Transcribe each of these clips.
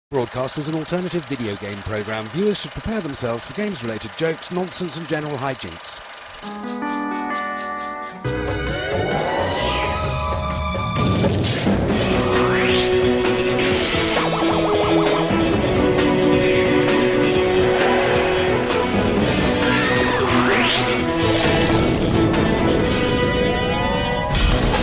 Broadcast is an alternative video game program. Viewers should prepare themselves for games-related jokes, nonsense and general hijinks.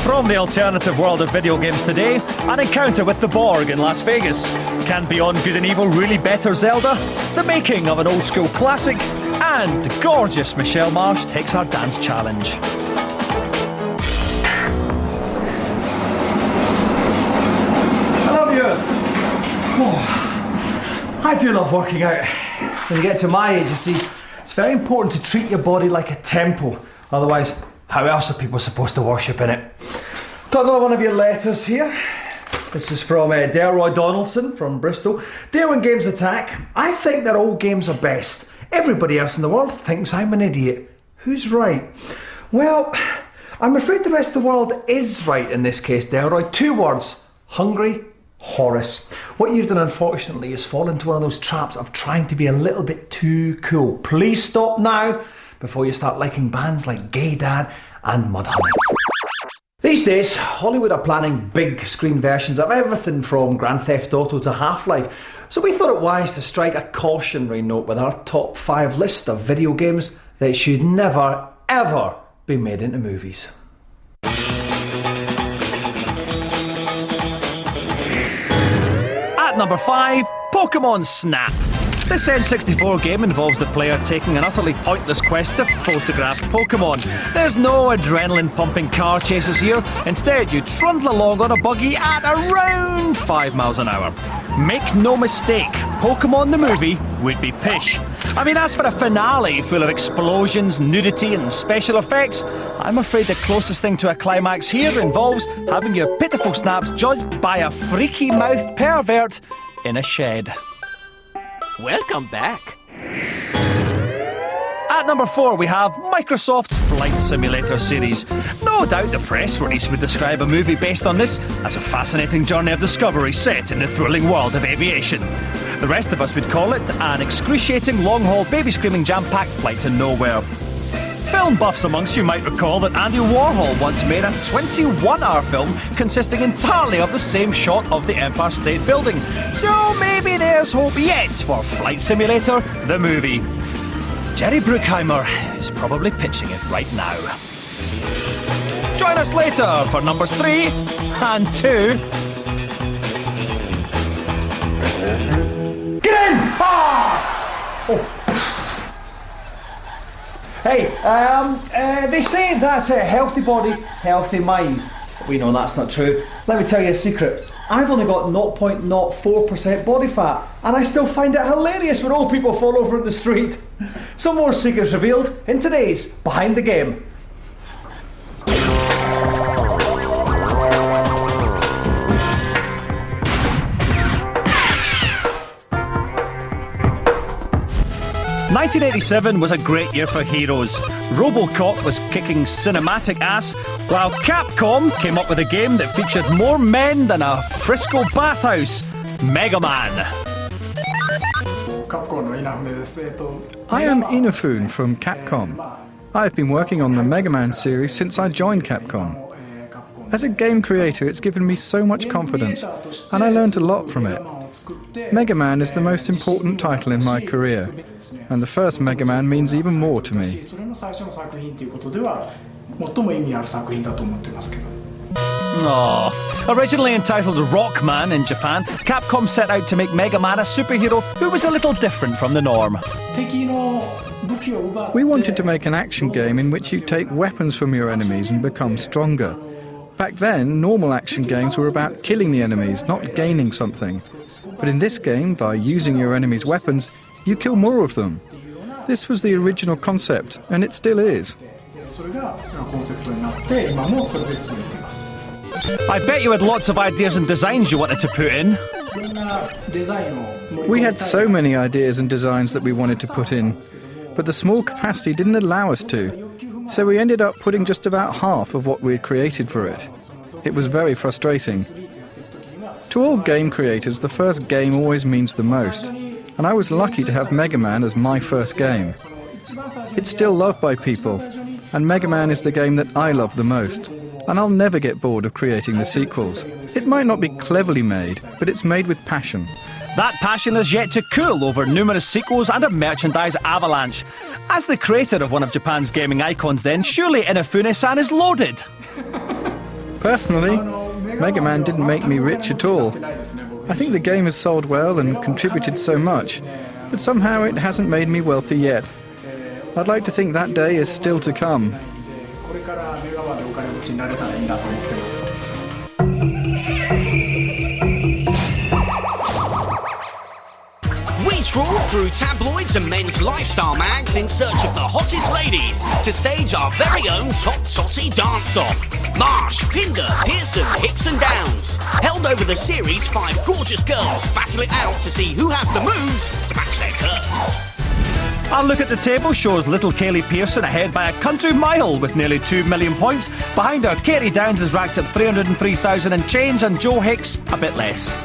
From the alternative world of video games today, an encounter with the Borg in Las Vegas. Can Beyond Good and Evil really better Zelda? The making of an old school classic, and gorgeous Michelle Marsh takes her dance challenge. Hello viewers! I do love working out. When you get to my age, you see, it's very important to treat your body like a temple. Otherwise, how else are people supposed to worship in it? Got another one of your letters here. This is from Delroy Donaldson from Bristol. Dear When Games Attack, I think that all games are best. Everybody else in the world thinks I'm an idiot. Who's right? Well, I'm afraid the rest of the world is right in this case, Delroy. 2 words: hungry Horace. What you've done, unfortunately, is fall into one of those traps of trying to be a little bit too cool. Please stop now before you start liking bands like Gay Dad and Mudhoney. These days, Hollywood are planning big screen versions of everything from Grand Theft Auto to Half-Life, so we thought it wise to strike a cautionary note with our top 5 list of video games that should never, ever be made into movies. At number 5, Pokemon Snap. This N64 game involves the player taking an utterly pointless quest to photograph Pokemon. There's no adrenaline-pumping car chases here. Instead, you trundle along on a buggy at around 5 miles an hour. Make no mistake, Pokemon the movie would be pish. I mean, as for a finale full of explosions, nudity and special effects, I'm afraid the closest thing to a climax here involves having your pitiful snaps judged by a freaky-mouthed pervert in a shed. Welcome back. At number 4, we have Microsoft's Flight Simulator series. No doubt the press release would describe a movie based on this as a fascinating journey of discovery set in the thrilling world of aviation. The rest of us would call it an excruciating long-haul baby-screaming jam-packed flight to nowhere. Film buffs amongst you might recall that Andy Warhol once made a 21-hour film consisting entirely of the same shot of the Empire State Building. So maybe there's hope yet for Flight Simulator, the movie. Jerry Bruckheimer is probably pitching it right now. Join us later for numbers 3 and 2. Get in! Ah! Oh. Hey, they say that healthy body, healthy mind. We know that's not true. Let me tell you a secret. I've only got 0.04% body fat, and I still find it hilarious when old people fall over in the street. Some more secrets revealed in today's Behind the Game. ...1987 was a great year for heroes. RoboCop was kicking cinematic ass, while Capcom came up with a game that featured more men than a Frisco bathhouse, Mega Man. I am Inafune from Capcom. I've been working on the Mega Man series since I joined Capcom. As a game creator, it's given me so much confidence, and I learned a lot from it. Mega Man is the most important title in my career, and the first Mega Man means even more to me. Aww. Originally entitled Rockman in Japan, Capcom set out to make Mega Man a superhero who was a little different from the norm. We wanted to make an action game in which you take weapons from your enemies and become stronger. Back then, normal action games were about killing the enemies, not gaining something. But in this game, by using your enemy's weapons, you kill more of them. This was the original concept, and it still is. I bet you had lots of ideas and designs you wanted to put in. We had so many ideas and designs that we wanted to put in, but the small capacity didn't allow us to. So we ended up putting just about half of what we had created for it. It was very frustrating. To all game creators, the first game always means the most, and I was lucky to have Mega Man as my first game. It's still loved by people, and Mega Man is the game that I love the most, and I'll never get bored of creating the sequels. It might not be cleverly made, but it's made with passion. That passion is yet to cool over numerous sequels and a merchandise avalanche. As the creator of one of Japan's gaming icons then, surely Inafune-san is loaded. Personally, Mega Man didn't make me rich at all. I think the game has sold well and contributed so much, but somehow it hasn't made me wealthy yet. I'd like to think that day is still to come. We trawl through tabloids and men's lifestyle mags in search of the hottest ladies to stage our very own Top Totty dance-off. Marsh, Pinder, Pearson, Hicks and Downs. Held over the series, 5 gorgeous girls battle it out to see who has the moves to match their curves. Our look at the table shows little Kaylee Pearson ahead by a country mile with nearly 2 million points. Behind her, Katie Downs is racked at 303,000 and change, and Joe Hicks a bit less.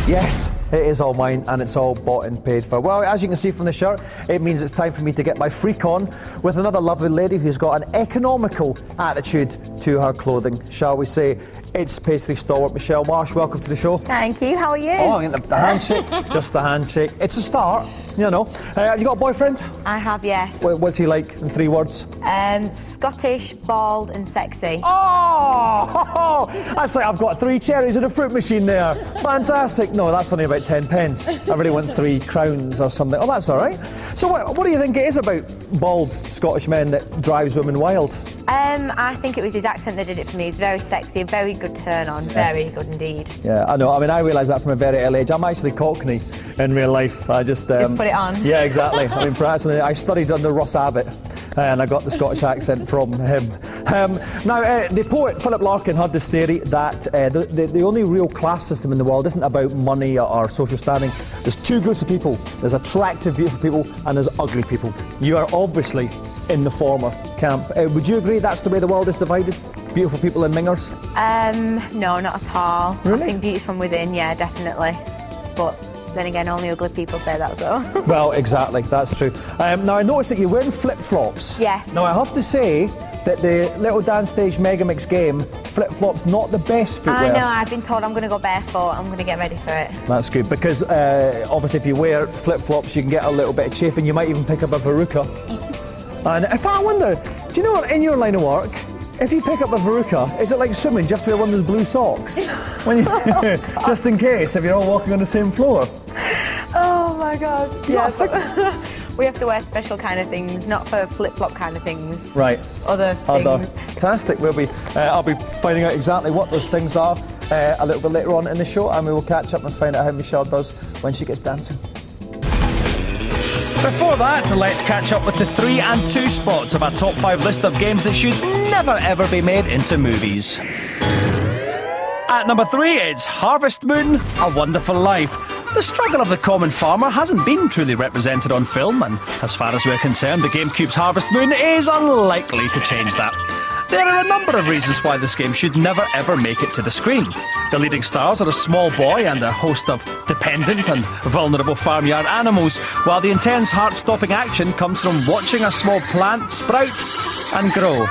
Yes, it is all mine and it's all bought and paid for. Well, as you can see from the shirt, it means it's time for me to get my freak on with another lovely lady who's got an economical attitude to her clothing, shall we say. It's pastry stalwart Michelle Marsh. Welcome to the show. Thank you, how are you? Oh, I mean, the handshake, just the handshake. It's a start, you know. You got a boyfriend? I have, yes. What's he like in 3 words? Scottish, bald and sexy. Oh, that's like I've got 3 cherries in a fruit machine there. Fantastic. No, that's only about 10 pence. I really want 3 crowns or something. Oh, that's all right. So what do you think it is about bald Scottish men that drives women wild? I think it was his accent that did it for me. He's very sexy, a very good turn on, very good indeed. Yeah, I know. I mean, I realise that from a very early age. I'm actually Cockney in real life. I just... Just put it on. Yeah, exactly. I mean, perhaps I studied under Ross Abbott and I got the Scottish accent from him. Now, the poet Philip Larkin had this theory that the only real class system in the world isn't about money or social standing. There's 2 groups of people. There's attractive, beautiful people and there's ugly people. You are obviously in the former camp. Would you agree that's the way the world is divided? Beautiful people and mingers? No, not at all. Really? I think beauty's from within, yeah, definitely. But then again, only ugly people say that as well. Well, exactly, that's true. Now, I noticed that you're wearing flip-flops. Yes. Now, I have to say that the Little Dance Stage Megamix game, flip-flops not the best footwear. I know, I've been told I'm going to go barefoot. I'm going to get ready for it. That's good, because obviously if you wear flip-flops, you can get a little bit of chafing. You might even pick up a verruca. And if I wonder, do you know what, in your line of work, if you pick up a verruca, is it like swimming? Do you have to wear one of those blue socks? When you, just in case, if you're all walking on the same floor. Oh my God. Yeah, Yeah, we have to wear special kind of things, not for flip-flop kind of things. Right. Other things. Fantastic. I'll be finding out exactly what those things are a little bit later on in the show, and we will catch up and find out how Michelle does when she gets dancing. Before that, let's catch up with the 3 and 2 spots of our top 5 list of games that should never ever be made into movies. At number 3, it's Harvest Moon, A Wonderful Life. The struggle of the common farmer hasn't been truly represented on film, and as far as we're concerned, the GameCube's Harvest Moon is unlikely to change that. There are a number of reasons why this game should never ever make it to the screen. The leading stars are a small boy and a host of dependent and vulnerable farmyard animals, while the intense heart-stopping action comes from watching a small plant sprout and grow.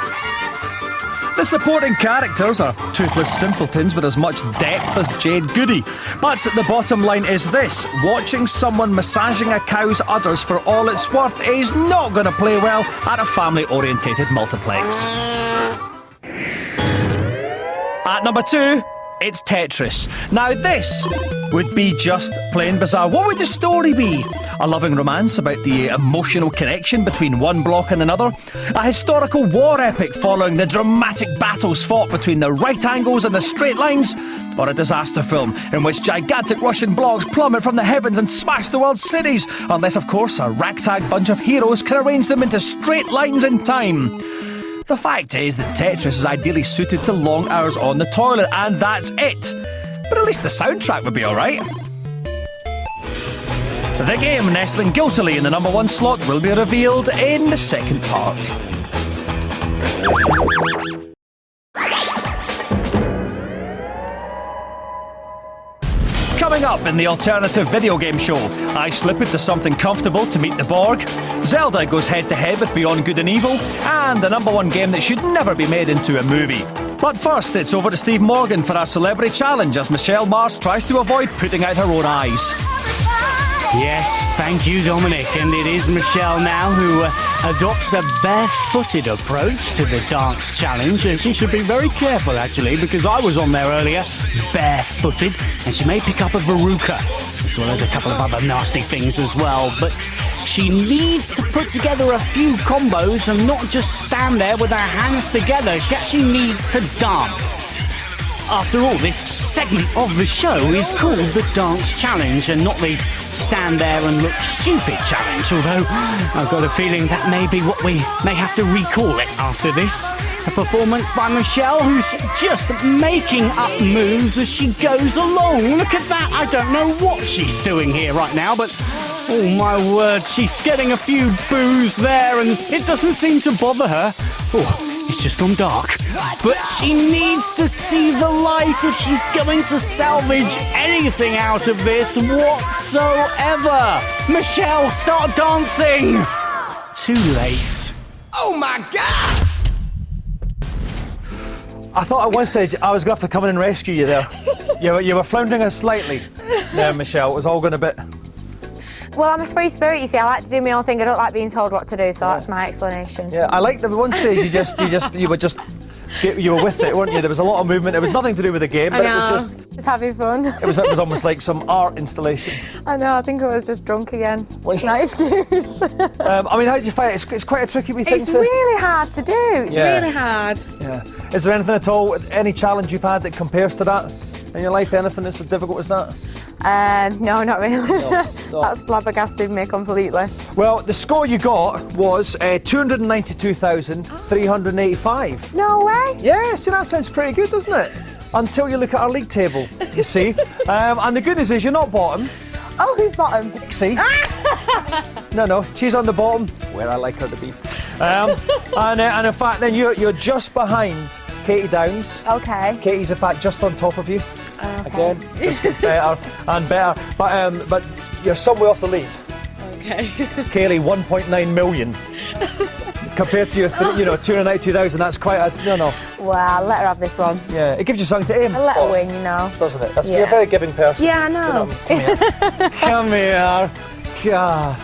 The supporting characters are toothless simpletons with as much depth as Jade Goody. But the bottom line is this: watching someone massaging a cow's udders for all it's worth is not going to play well at a family-orientated multiplex. At number 2, it's Tetris. Now this would be just plain bizarre. What would the story be? A loving romance about the emotional connection between one block and another? A historical war epic following the dramatic battles fought between the right angles and the straight lines? Or a disaster film in which gigantic Russian blocks plummet from the heavens and smash the world's cities? Unless, of course, a ragtag bunch of heroes can arrange them into straight lines in time. The fact is that Tetris is ideally suited to long hours on the toilet, and that's it. But at least the soundtrack would be alright. The game nestling guiltily in the number 1 slot will be revealed in the second part. Coming up in the alternative video game show, I slip into something comfortable to meet the Borg, Zelda goes head-to-head with Beyond Good and Evil, and the #1 game that should never be made into a movie. But first, it's over to Steve Morgan for our celebrity challenge as Michelle Mars tries to avoid putting out her own eyes. Yes, thank you, Dominic. And it is Michelle now who adopts a barefooted approach to the dance challenge. And she should be very careful, actually, because I was on there earlier, barefooted, and she may pick up a verruca, as well as a couple of other nasty things as well. But she needs to put together a few combos and not just stand there with her hands together. She actually needs to dance. After all, this segment of the show is called the Dance Challenge and not the Stand There and Look Stupid Challenge, although I've got a feeling that may be what we may have to recall it after this. A performance by Michelle, who's just making up moves as she goes along. Look at that, I don't know what she's doing here right now, but oh my word, she's getting a few boos there and it doesn't seem to bother her. Oh, it's just gone dark. But she needs to see the light if she's going to salvage anything out of this whatsoever. Michelle, start dancing! Too late. Oh my God! I thought at one stage I was going to have to come in and rescue you there. You were floundering us slightly there, Michelle. It was all going a bit... Well, I'm a free spirit, you see. I like to do my own thing. I don't like being told what to do, so that's my explanation. Yeah, I liked that at one stage you were with it, weren't you? There was a lot of movement. It was nothing to do with the game, but I know, it was just having fun. it was almost like some art installation. I know, I think I was just drunk again. Nice excuse. I mean, how did you find it? It's quite a tricky wee thing It's really hard to do. It's really hard. Yeah. Is there anything at all, any challenge you've had that compares to that in your life? Anything that's as difficult as that? No, not really. No. That's flabbergasted me completely. Well, the score you got was 292,385. No way. Yeah, see, that sounds pretty good, doesn't it? Until you look at our league table, you see. And the good news is you're not bottom. Oh, who's bottom? See? No, she's on the bottom, where I like her to be. And in fact, then you're just behind Katie Downs. Okay. Katie's in fact just on top of you. Okay. Again, just better and better. But you're some way off the lead. Okay. Kaylee, 1.9 million. Compared to your 292,000, that's quite a... No. Well, let her have this one. Yeah, it gives you something to aim I'll let her for, win, you know. doesn't it? You're a very giving person. Yeah, I know. Come here. God.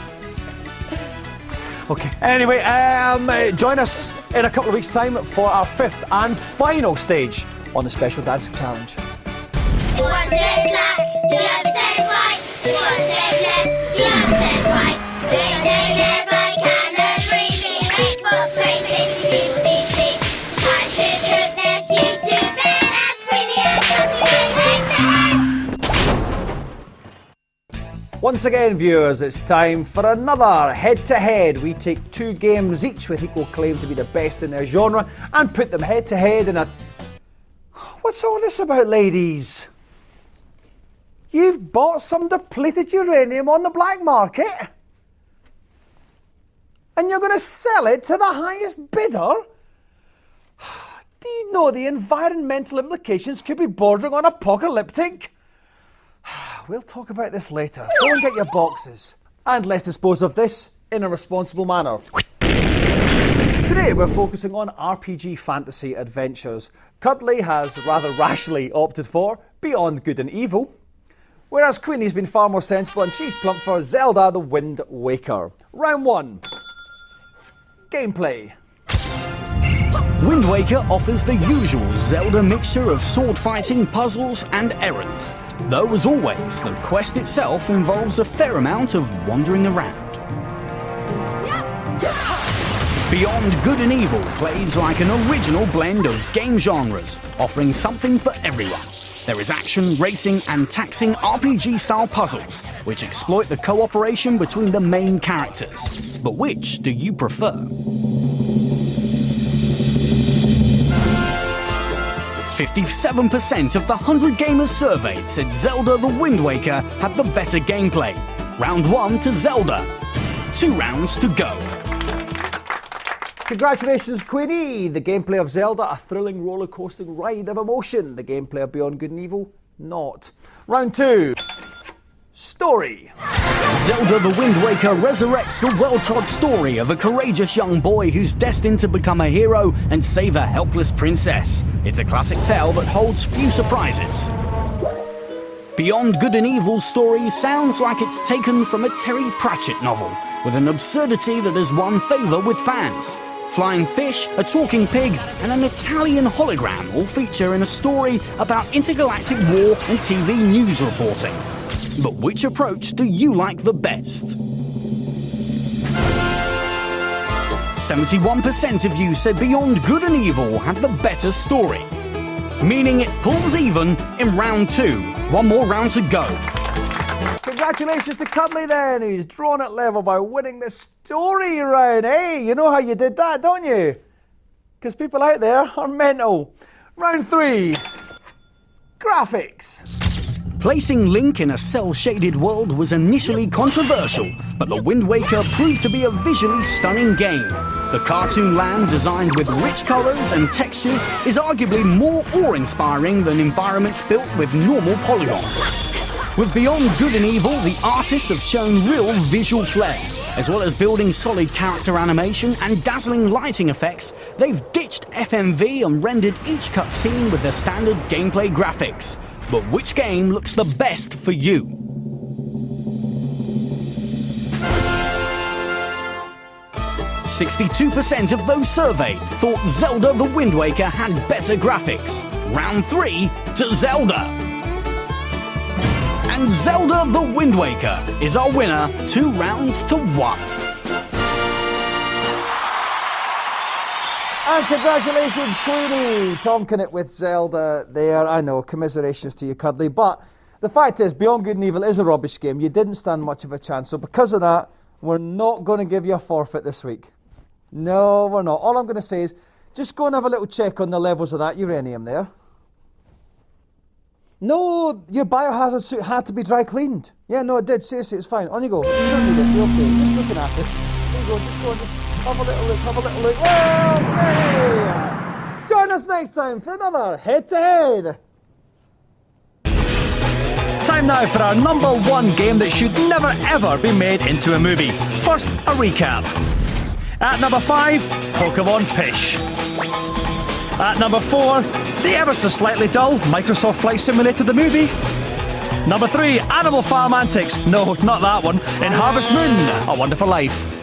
Okay. Anyway, join us in a couple of weeks' time for our 5th and final stage on the Special Dancing Challenge. One says black, the other says white. One says left, the other says right. They never can agree. The Xbox PlayStation people DC. I should hook their fuse to their ass. Queenie and Cousin Once again, viewers, it's time for another head-to-head. We take 2 games each with equal claim to be the best in their genre and put them head-to-head in a... What's all this about, ladies? You've bought some depleted uranium on the black market? And you're going to sell it to the highest bidder? Do you know the environmental implications could be bordering on apocalyptic? We'll talk about this later. Go and get your boxes. And let's dispose of this in a responsible manner. Today we're focusing on RPG fantasy adventures. Cuddly has rather rashly opted for Beyond Good and Evil, whereas Queenie's been far more sensible and she's plumped for Zelda the Wind Waker. Round 1. Gameplay. Wind Waker offers the usual Zelda mixture of sword fighting, puzzles, and errands. Though, as always, the quest itself involves a fair amount of wandering around. Beyond Good and Evil plays like an original blend of game genres, offering something for everyone. There is action, racing, and taxing RPG-style puzzles, which exploit the cooperation between the main characters. But which do you prefer? 57% of the 100 gamers surveyed said Zelda the Wind Waker had the better gameplay. Round 1 to Zelda. 2 rounds to go. Congratulations, Queenie! The gameplay of Zelda, a thrilling roller-coasting ride of emotion. The gameplay of Beyond Good and Evil, not. Round 2. story. Zelda the Wind Waker resurrects the well-trod story of a courageous young boy who's destined to become a hero and save a helpless princess. It's a classic tale that holds few surprises. Beyond Good and Evil's story sounds like it's taken from a Terry Pratchett novel, with an absurdity that has won favour with fans. Flying fish, a talking pig, and an Italian hologram all feature in a story about intergalactic war and TV news reporting. But which approach do you like the best? 71% of you said Beyond Good and Evil had the better story, meaning it pulls even in round 2. One more round to go. Congratulations to Cuddly then, who's drawn at level by winning the story round. Hey, you know how you did that, don't you? Because people out there are mental. Round 3. Graphics. Placing Link in a cel-shaded world was initially controversial, but The Wind Waker proved to be a visually stunning game. The cartoon land, designed with rich colours and textures, is arguably more awe-inspiring than environments built with normal polygons. With Beyond Good and Evil, the artists have shown real visual flair. As well as building solid character animation and dazzling lighting effects, they've ditched FMV and rendered each cutscene with their standard gameplay graphics. But which game looks the best for you? %62% of those surveyed thought Zelda the Wind Waker had better graphics. Round 3 to Zelda. And Zelda the Wind Waker is our winner, 2 rounds to 1. And congratulations, Queenie! Tonking it with Zelda there. I know, commiserations to you, Cuddly. But the fact is, Beyond Good and Evil is a rubbish game. You didn't stand much of a chance. So because of that, we're not going to give you a forfeit this week. No, we're not. All I'm going to say is, just go and have a little check on the levels of that uranium there. No, your biohazard suit had to be dry cleaned. Yeah, no, it did. Seriously, it's fine. On you go. You don't need it. You're okay. Just looking at it. There you go. Just go and just have a little look. Have a little look. Okay. Join us next time for another head-to-head. Time now for our number 1 game that should never ever be made into a movie. First, a recap. At number 5, Pokemon Pish. At number 4, the ever so slightly dull Microsoft Flight Simulator the movie. Number 3, Animal Farm Antics. No, not that one. In Harvest Moon, A Wonderful Life.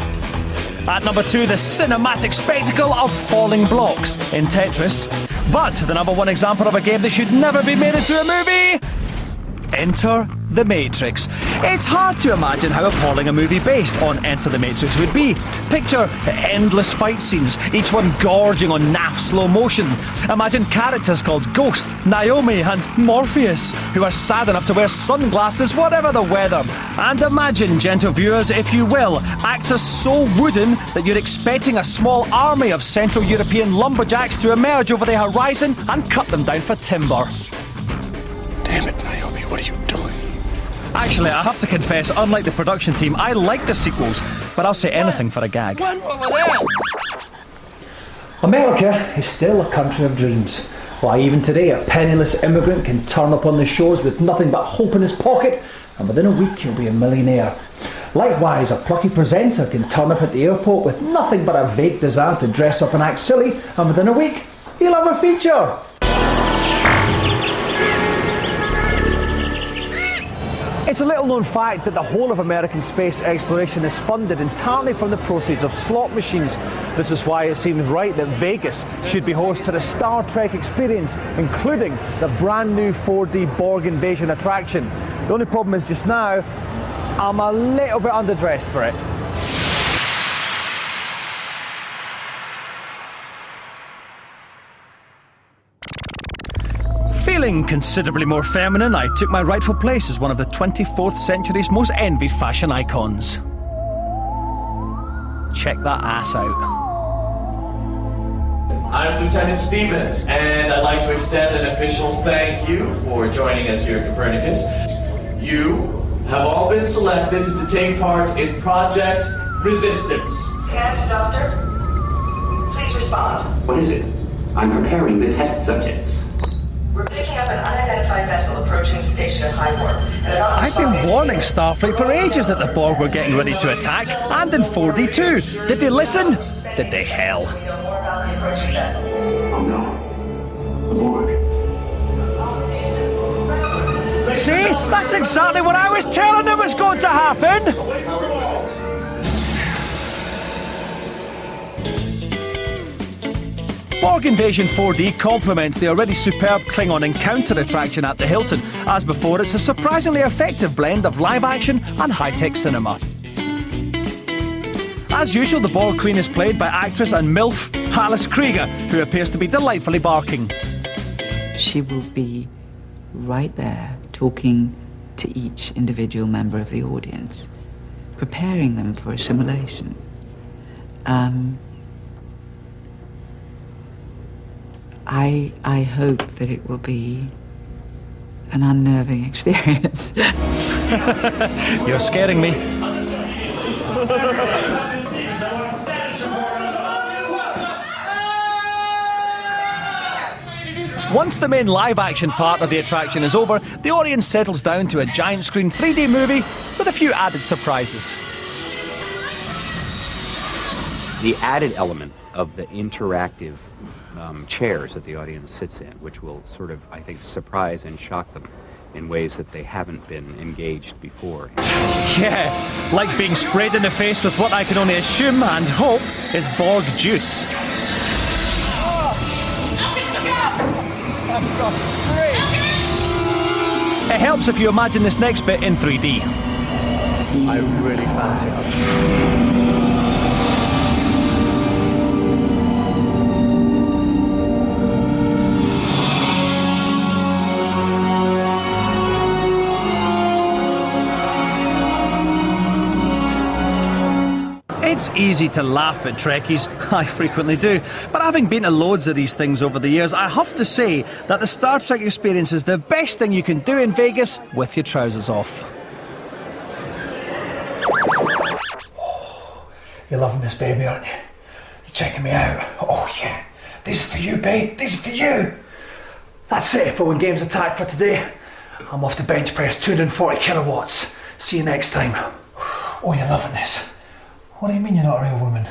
At number 2, the cinematic spectacle of falling blocks in Tetris. But the number 1 example of a game that should never be made into a movie... Enter the Matrix. It's hard to imagine how appalling a movie based on Enter the Matrix would be. Picture endless fight scenes, each one gorging on naff slow motion. Imagine characters called Ghost, Naomi and Morpheus, who are sad enough to wear sunglasses whatever the weather. And imagine, gentle viewers, if you will, actors so wooden that you're expecting a small army of Central European lumberjacks to emerge over the horizon and cut them down for timber. Damn it, Naomi, what are you doing? Actually, I have to confess, unlike the production team, I like the sequels, but I'll say anything for a gag. America is still a country of dreams. Why, even today, a penniless immigrant can turn up on the shores with nothing but hope in his pocket, and within a week he'll be a millionaire. Likewise, a plucky presenter can turn up at the airport with nothing but a vague desire to dress up and act silly, and within a week, he'll have a feature. It's a little known fact that the whole of American space exploration is funded entirely from the proceeds of slot machines. This is why it seems right that Vegas should be host to the Star Trek experience, including the brand new 4D Borg Invasion attraction. The only problem is just now, I'm a little bit underdressed for it. Feeling considerably more feminine, I took my rightful place as one of the 24th century's most envied fashion icons. Check that ass out. I'm Lieutenant Stevens, and I'd like to extend an official thank you for joining us here at Copernicus. You have all been selected to take part in Project Resistance. And, Doctor, please respond. What is it? I'm preparing the test subjects. We're picking up an unidentified unidentified vessel approaching the station at high warp. I've been warning Starfleet for ages that the Borg were getting ready to attack, and in 4D too. Did they listen? Did they hell? More about the approaching vessel. Oh no. The Borg. See? That's exactly what I was telling them was going to happen! Borg Invasion 4D complements the already superb Klingon encounter attraction at the Hilton. As before, it's a surprisingly effective blend of live action and high-tech cinema. As usual, the Borg Queen is played by actress and MILF Alice Krieger, who appears to be delightfully barking. She will be right there, talking to each individual member of the audience, preparing them for assimilation. I hope that it will be an unnerving experience. You're scaring me. Once the main live-action part of the attraction is over, the audience settles down to a giant screen 3D movie with a few added surprises. The added element of the interactive chairs that the audience sits in, which will sort of, I think, surprise and shock them in ways that they haven't been engaged before. Yeah, like being sprayed in the face with what I can only assume and hope is Borg juice. It helps if you imagine this next bit in 3D. I really fancy it. It's easy to laugh at Trekkies, I frequently do, but having been to loads of these things over the years, I have to say that the Star Trek experience is the best thing you can do in Vegas with your trousers off. Oh, you're loving this, baby, aren't you? You're checking me out. Oh yeah, these are for you, babe, these are for you. That's it for When Games Attack for today. I'm off to bench press 240 kilowatts. See you next time. Oh, you're loving this. What do you mean you're not a real woman?